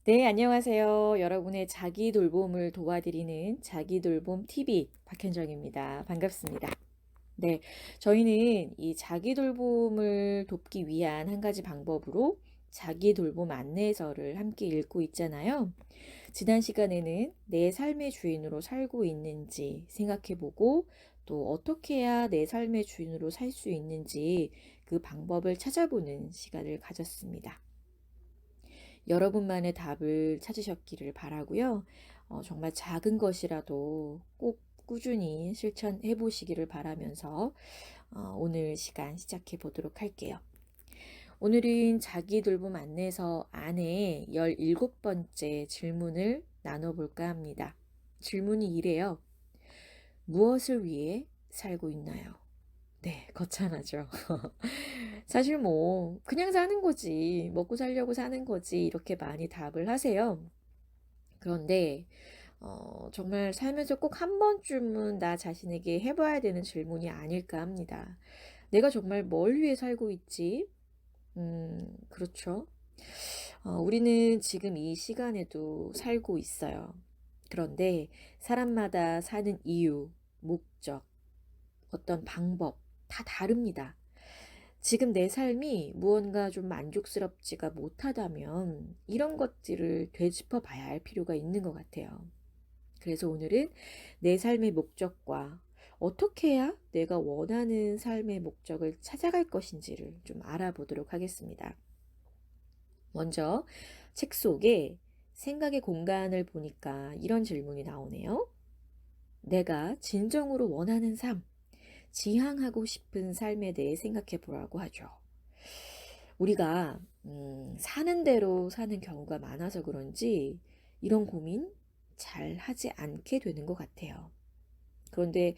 네, 안녕하세요. 여러분의 자기 돌봄을 도와드리는 자기 돌봄 TV 박현정입니다. 반갑습니다. 네, 저희는 이 자기 돌봄을 돕기 위한 한 가지 방법으로 자기 돌봄 안내서를 함께 읽고 있잖아요. 지난 시간에는 내 삶의 주인으로 살고 있는지 생각해보고 또 어떻게 해야 내 삶의 주인으로 살 수 있는지 그 방법을 찾아보는 시간을 가졌습니다. 여러분만의 답을 찾으셨기를 바라고요. 정말 작은 것이라도 꼭 꾸준히 실천해 보시기를 바라면서 오늘 시간 시작해 보도록 할게요. 오늘은 자기 돌봄 안내서 안에 17번째 질문을 나눠볼까 합니다. 질문이 이래요. 무엇을 위해 살고 있나요? 네, 거창하죠. 사실 뭐 그냥 사는 거지, 먹고 살려고 사는 거지 이렇게 많이 답을 하세요. 그런데 정말 살면서 꼭 한 번쯤은 나 자신에게 해봐야 되는 질문이 아닐까 합니다. 내가 정말 뭘 위해 살고 있지? 그렇죠. 우리는 지금 이 시간에도 살고 있어요. 그런데 사람마다 사는 이유, 목적, 어떤 방법 다 다릅니다. 지금 내 삶이 무언가 좀 만족스럽지가 못하다면 이런 것들을 되짚어 봐야 할 필요가 있는 것 같아요. 그래서 오늘은 내 삶의 목적과 어떻게 해야 내가 원하는 삶의 목적을 찾아갈 것인지를 좀 알아보도록 하겠습니다. 먼저 책 속에 생각의 공간을 보니까 이런 질문이 나오네요. 내가 진정으로 원하는 삶, 지향하고 싶은 삶에 대해 생각해 보라고 하죠. 우리가 사는 대로 사는 경우가 많아서 그런지 이런 고민 잘 하지 않게 되는 것 같아요. 그런데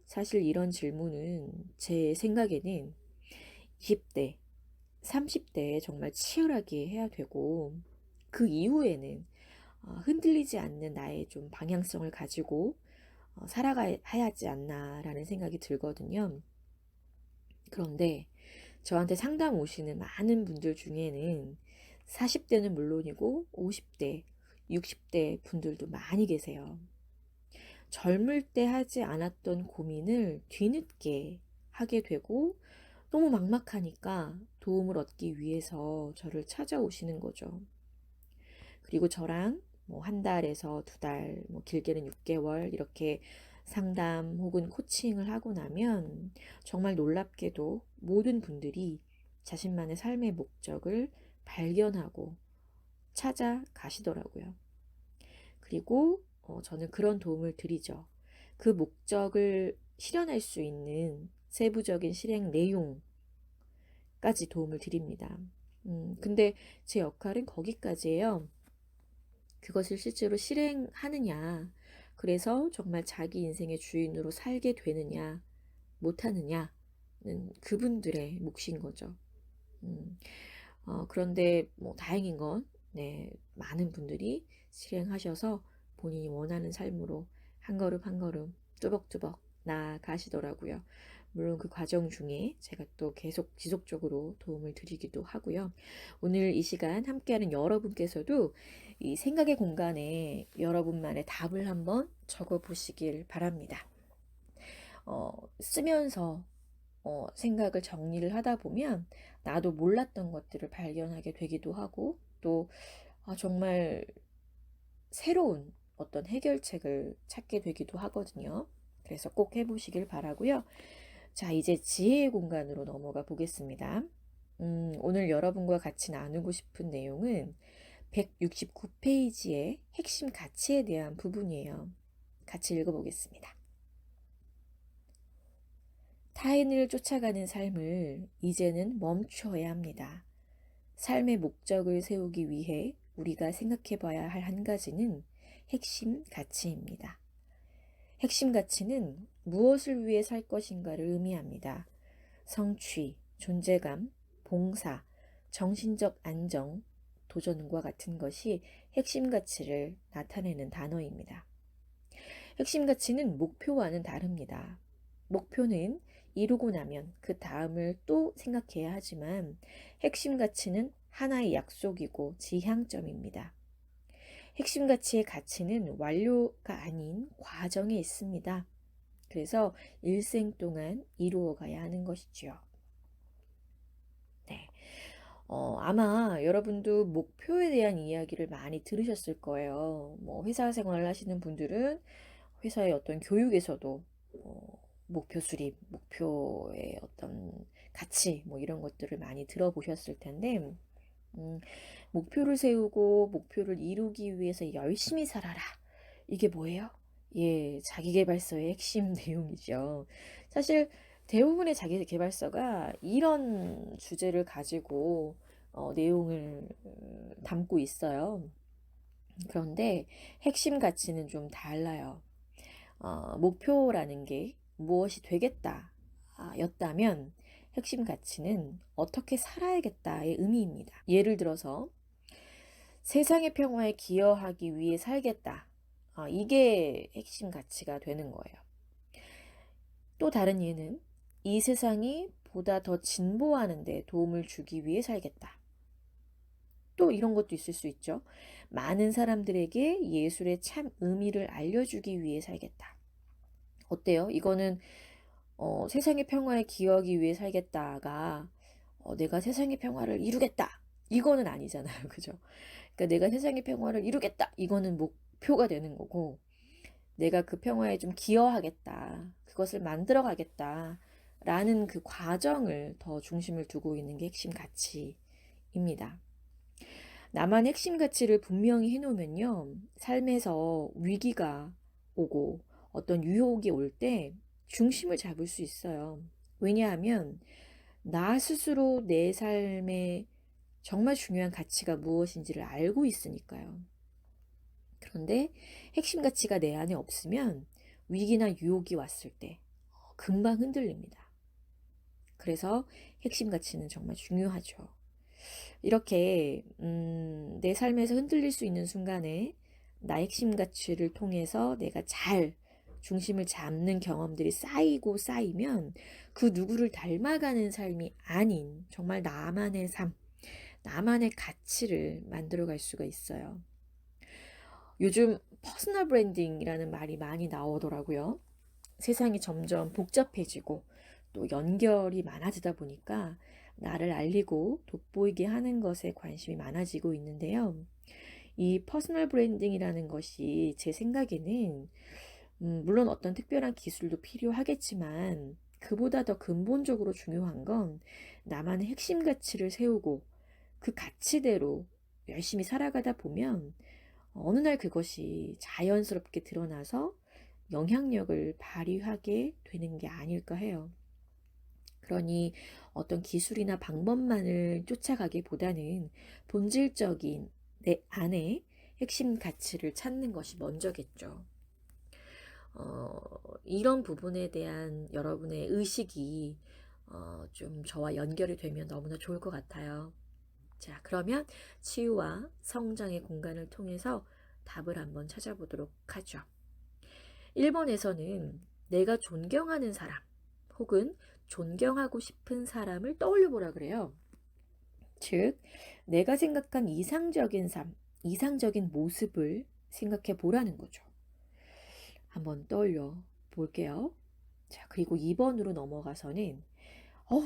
사실 이런 질문은 제 생각에는 20대, 30대에 정말 치열하게 해야 되고 그 이후에는 흔들리지 않는 나의 좀 방향성을 가지고 살아가야 하지 않나라는 생각이 들거든요. 그런데 저한테 상담 오시는 많은 분들 중에는 40대는 물론이고 50대, 60대 분들도 많이 계세요. 젊을 때 하지 않았던 고민을 뒤늦게 하게 되고 너무 막막하니까 도움을 얻기 위해서 저를 찾아오시는 거죠. 그리고 저랑 뭐 한 달에서 두 달, 뭐 길게는 6개월 이렇게 상담 혹은 코칭을 하고 나면 정말 놀랍게도 모든 분들이 자신만의 삶의 목적을 발견하고 찾아가시더라고요. 그리고 저는 그런 도움을 드리죠. 그 목적을 실현할 수 있는 세부적인 실행 내용까지 도움을 드립니다. 근데 제 역할은 거기까지예요. 그것을 실제로 실행하느냐, 그래서 정말 자기 인생의 주인으로 살게 되느냐, 못하느냐는 그분들의 몫인 거죠. 음, 그런데 뭐 다행인 건, 네, 많은 분들이 실행하셔서 본인이 원하는 삶으로 한 걸음 한 걸음 뚜벅뚜벅 나아가시더라고요. 물론 그 과정 중에 제가 또 계속 지속적으로 도움을 드리기도 하고요. 오늘 이 시간 함께하는 여러분께서도 이 생각의 공간에 여러분만의 답을 한번 적어 보시길 바랍니다. 쓰면서 생각을 정리를 하다 보면 나도 몰랐던 것들을 발견하게 되기도 하고 또 정말 새로운 어떤 해결책을 찾게 되기도 하거든요. 그래서 꼭 해보시길 바라고요. 자, 이제 지혜의 공간으로 넘어가 보겠습니다. 오늘 여러분과 같이 나누고 싶은 내용은 169페이지의 핵심 가치에 대한 부분이에요. 같이 읽어보겠습니다. 타인을 쫓아가는 삶을 이제는 멈춰야 합니다. 삶의 목적을 세우기 위해 우리가 생각해 봐야 할 한 가지는 핵심 가치입니다. 핵심 가치는 무엇을 위해 살 것인가를 의미합니다. 성취, 존재감, 봉사, 정신적 안정, 도전과 같은 것이 핵심 가치를 나타내는 단어입니다. 핵심 가치는 목표와는 다릅니다. 목표는 이루고 나면 그 다음을 또 생각해야 하지만 핵심 가치는 하나의 약속이고 지향점입니다. 핵심 가치의 가치는 완료가 아닌 과정에 있습니다. 그래서 일생 동안 이루어 가야 하는 것이지요. 네. 아마 여러분도 목표에 대한 이야기를 많이 들으셨을 거예요. 뭐 회사 생활을 하시는 분들은 회사의 어떤 교육에서도 목표 수립, 목표의 어떤 가치, 뭐 이런 것들을 많이 들어보셨을 텐데, 음, 목표를 세우고 목표를 이루기 위해서 열심히 살아라. 이게 뭐예요? 예, 자기계발서의 핵심 내용이죠. 사실 대부분의 자기계발서가 이런 주제를 가지고 내용을 담고 있어요. 그런데 핵심 가치는 좀 달라요. 목표라는 게 무엇이 되겠다 였다면 핵심 가치는 어떻게 살아야겠다의 의미입니다. 예를 들어서 세상의 평화에 기여하기 위해 살겠다. 이게 핵심 가치가 되는 거예요. 또 다른 예는 이 세상이 보다 더 진보하는 데 도움을 주기 위해 살겠다. 또 이런 것도 있을 수 있죠. 많은 사람들에게 예술의 참 의미를 알려주기 위해 살겠다. 어때요? 이거는 세상의 평화에 기여하기 위해 살겠다가 내가 세상의 평화를 이루겠다. 이거는 아니잖아요. 그죠? 그러니까 내가 세상의 평화를 이루겠다. 이거는 목표가 되는 거고 내가 그 평화에 좀 기여하겠다. 그것을 만들어 가겠다. 라는 그 과정을 더 중심을 두고 있는 게 핵심 가치입니다. 나만 핵심 가치를 분명히 해놓으면요. 삶에서 위기가 오고 어떤 유혹이 올 때 중심을 잡을 수 있어요. 왜냐하면 나 스스로 내 삶에 정말 중요한 가치가 무엇인지를 알고 있으니까요. 그런데 핵심 가치가 내 안에 없으면 위기나 유혹이 왔을 때 금방 흔들립니다. 그래서 핵심 가치는 정말 중요하죠. 이렇게 내 삶에서 흔들릴 수 있는 순간에 나의 핵심 가치를 통해서 내가 잘 중심을 잡는 경험들이 쌓이고 쌓이면 그 누구를 닮아가는 삶이 아닌 정말 나만의 삶, 나만의 가치를 만들어갈 수가 있어요. 요즘 퍼스널 브랜딩이라는 말이 많이 나오더라고요. 세상이 점점 복잡해지고 또 연결이 많아지다 보니까 나를 알리고 돋보이게 하는 것에 관심이 많아지고 있는데요. 이 퍼스널 브랜딩이라는 것이 제 생각에는 물론 어떤 특별한 기술도 필요하겠지만 그보다 더 근본적으로 중요한 건 나만의 핵심 가치를 세우고 그 가치대로 열심히 살아가다 보면 어느 날 그것이 자연스럽게 드러나서 영향력을 발휘하게 되는 게 아닐까 해요. 그러니 어떤 기술이나 방법만을 쫓아가기보다는 본질적인 내 안에 핵심 가치를 찾는 것이 먼저겠죠. 이런 부분에 대한 여러분의 의식이 좀 저와 연결이 되면 너무나 좋을 것 같아요. 자, 그러면 치유와 성장의 공간을 통해서 답을 한번 찾아보도록 하죠. 1번에서는 내가 존경하는 사람 혹은 존경하고 싶은 사람을 떠올려 보라 그래요. 즉, 내가 생각한 이상적인 삶, 이상적인 모습을 생각해 보라는 거죠. 한번 떠올려 볼게요. 자, 그리고 2번으로 넘어가서는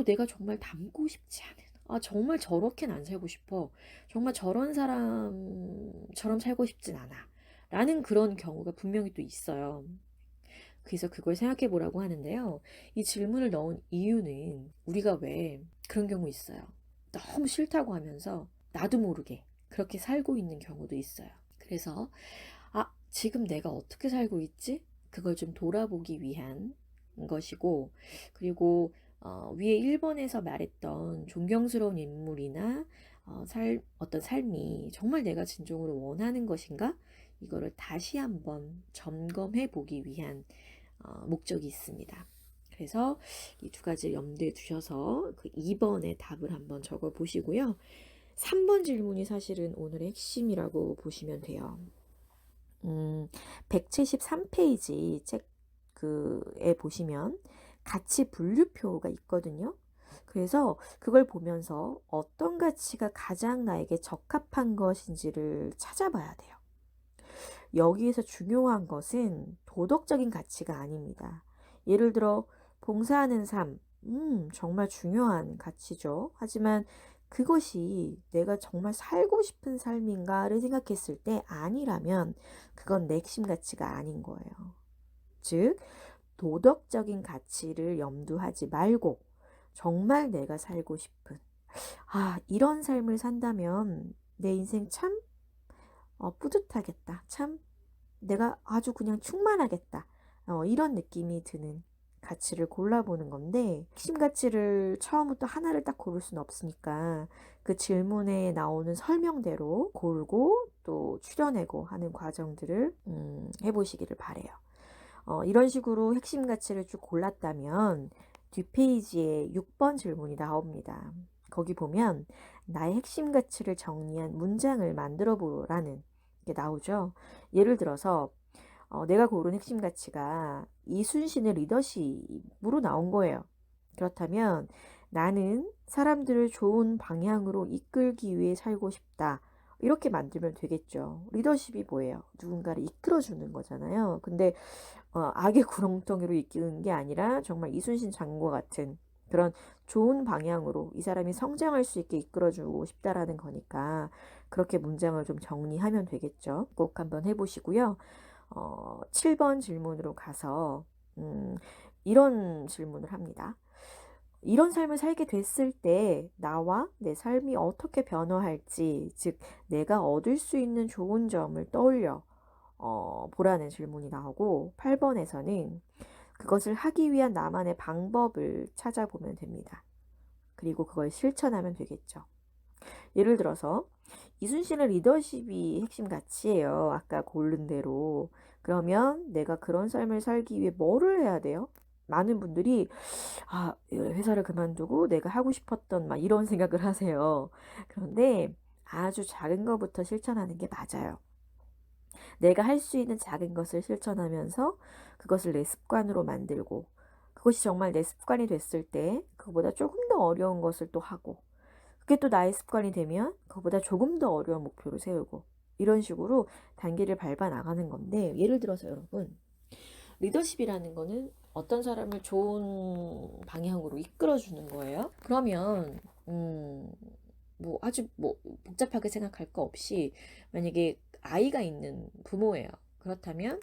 내가 정말 닮고 싶지 않은, 정말 저렇게는 안 살고 싶어. 정말 저런 사람처럼 살고 싶진 않아. 라는 그런 경우가 분명히 또 있어요. 그래서 그걸 생각해 보라고 하는데요. 이 질문을 넣은 이유는 우리가 왜 그런 경우 있어요. 너무 싫다고 하면서 나도 모르게 그렇게 살고 있는 경우도 있어요. 그래서 지금 내가 어떻게 살고 있지? 그걸 좀 돌아보기 위한 것이고, 그리고 위에 1번에서 말했던 존경스러운 인물이나 어떤 삶이 정말 내가 진정으로 원하는 것인가? 이거를 다시 한번 점검해 보기 위한 목적이 있습니다. 그래서 이 두 가지를 염두에 두셔서 그 2번의 답을 한번 적어 보시고요. 3번 질문이 사실은 오늘의 핵심이라고 보시면 돼요. 173페이지 책에 보시면 가치 분류표가 있거든요. 그래서 그걸 보면서 어떤 가치가 가장 나에게 적합한 것인지를 찾아봐야 돼요. 여기에서 중요한 것은 도덕적인 가치가 아닙니다. 예를 들어 봉사하는 삶, 정말 중요한 가치죠. 하지만 그것이 내가 정말 살고 싶은 삶인가를 생각했을 때 아니라면 그건 내 핵심 가치가 아닌 거예요. 즉, 도덕적인 가치를 염두하지 말고 정말 내가 살고 싶은 이런 삶을 산다면 내 인생 참 뿌듯하겠다. 참 내가 아주 그냥 충만하겠다. 이런 느낌이 드는 가치를 골라보는 건데 핵심 가치를 처음부터 하나를 딱 고를 수는 없으니까 그 질문에 나오는 설명대로 고르고 또 추려내고 하는 과정들을 해보시기를 바래요. 이런 식으로 핵심 가치를 쭉 골랐다면 뒷페이지에 6번 질문이 나옵니다. 거기 보면 나의 핵심 가치를 정리한 문장을 만들어 보라는 게 나오죠. 예를 들어서 내가 고른 핵심 가치가 이순신의 리더십으로 나온 거예요. 그렇다면 나는 사람들을 좋은 방향으로 이끌기 위해 살고 싶다. 이렇게 만들면 되겠죠. 리더십이 뭐예요? 누군가를 이끌어주는 거잖아요. 근데 악의 구렁텅이로 이끄는 게 아니라 정말 이순신 장군과 같은 그런 좋은 방향으로 이 사람이 성장할 수 있게 이끌어주고 싶다라는 거니까 그렇게 문장을 좀 정리하면 되겠죠. 꼭 한번 해보시고요. 7번 질문으로 가서 이런 질문을 합니다. 이런 삶을 살게 됐을 때 나와 내 삶이 어떻게 변화할지, 즉 내가 얻을 수 있는 좋은 점을 떠올려 보라는 질문이 나오고 8번에서는 그것을 하기 위한 나만의 방법을 찾아보면 됩니다. 그리고 그걸 실천하면 되겠죠. 예를 들어서 이순신의 리더십이 핵심 가치예요. 아까 고른 대로. 그러면 내가 그런 삶을 살기 위해 뭐를 해야 돼요? 많은 분들이 회사를 그만두고 내가 하고 싶었던 막 이런 생각을 하세요. 그런데 아주 작은 것부터 실천하는 게 맞아요. 내가 할 수 있는 작은 것을 실천하면서 그것을 내 습관으로 만들고 그것이 정말 내 습관이 됐을 때 그거보다 조금 더 어려운 것을 또 하고 그게 또 나의 습관이 되면 그거보다 조금 더 어려운 목표를 세우고 이런 식으로 단계를 밟아 나가는 건데 예를 들어서 여러분 리더십이라는 거는 어떤 사람을 좋은 방향으로 이끌어주는 거예요. 그러면 뭐 아주 뭐 복잡하게 생각할 거 없이 만약에 아이가 있는 부모예요. 그렇다면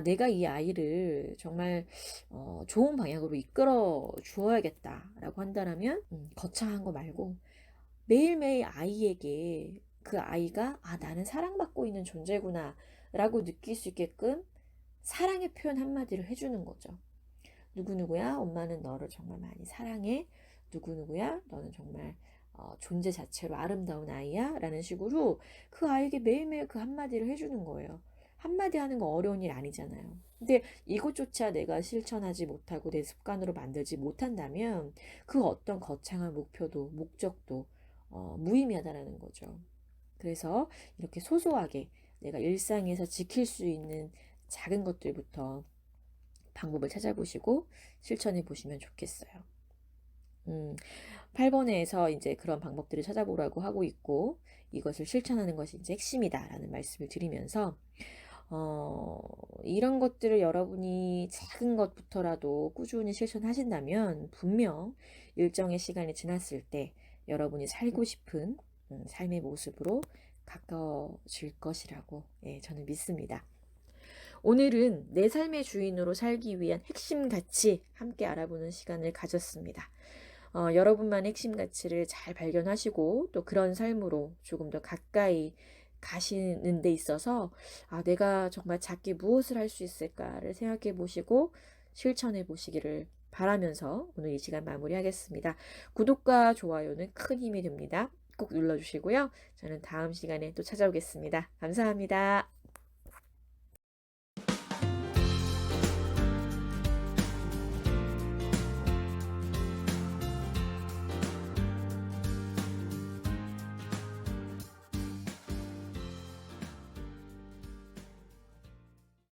내가 이 아이를 정말 좋은 방향으로 이끌어 주어야겠다라고 한다면 거창한 거 말고 매일매일 아이에게 그 아이가 나는 사랑받고 있는 존재구나 라고 느낄 수 있게끔 사랑의 표현 한마디를 해주는 거죠. 누구누구야, 엄마는 너를 정말 많이 사랑해. 누구누구야, 너는 정말 존재 자체로 아름다운 아이야. 라는 식으로 그 아이에게 매일매일 그 한마디를 해주는 거예요. 한마디 하는 거 어려운 일 아니잖아요. 근데 이것조차 내가 실천하지 못하고 내 습관으로 만들지 못한다면 그 어떤 거창한 목표도 목적도 무의미하다라는 거죠. 그래서 이렇게 소소하게 내가 일상에서 지킬 수 있는 작은 것들부터 방법을 찾아보시고 실천해 보시면 좋겠어요. 8번에서 이제 그런 방법들을 찾아보라고 하고 있고 이것을 실천하는 것이 이제 핵심이다라는 말씀을 드리면서 이런 것들을 여러분이 작은 것부터라도 꾸준히 실천하신다면 분명 일정의 시간이 지났을 때 여러분이 살고 싶은 삶의 모습으로 가까워질 것이라고 저는 믿습니다. 오늘은 내 삶의 주인으로 살기 위한 핵심 가치 함께 알아보는 시간을 가졌습니다. 여러분만의 핵심 가치를 잘 발견하시고 또 그런 삶으로 조금 더 가까이 가시는 데 있어서 내가 정말 작게 무엇을 할 수 있을까를 생각해 보시고 실천해 보시기를 바라면서 오늘 이 시간 마무리하겠습니다. 구독과 좋아요는 큰 힘이 됩니다. 꼭 눌러주시고요. 저는 다음 시간에 또 찾아오겠습니다. 감사합니다.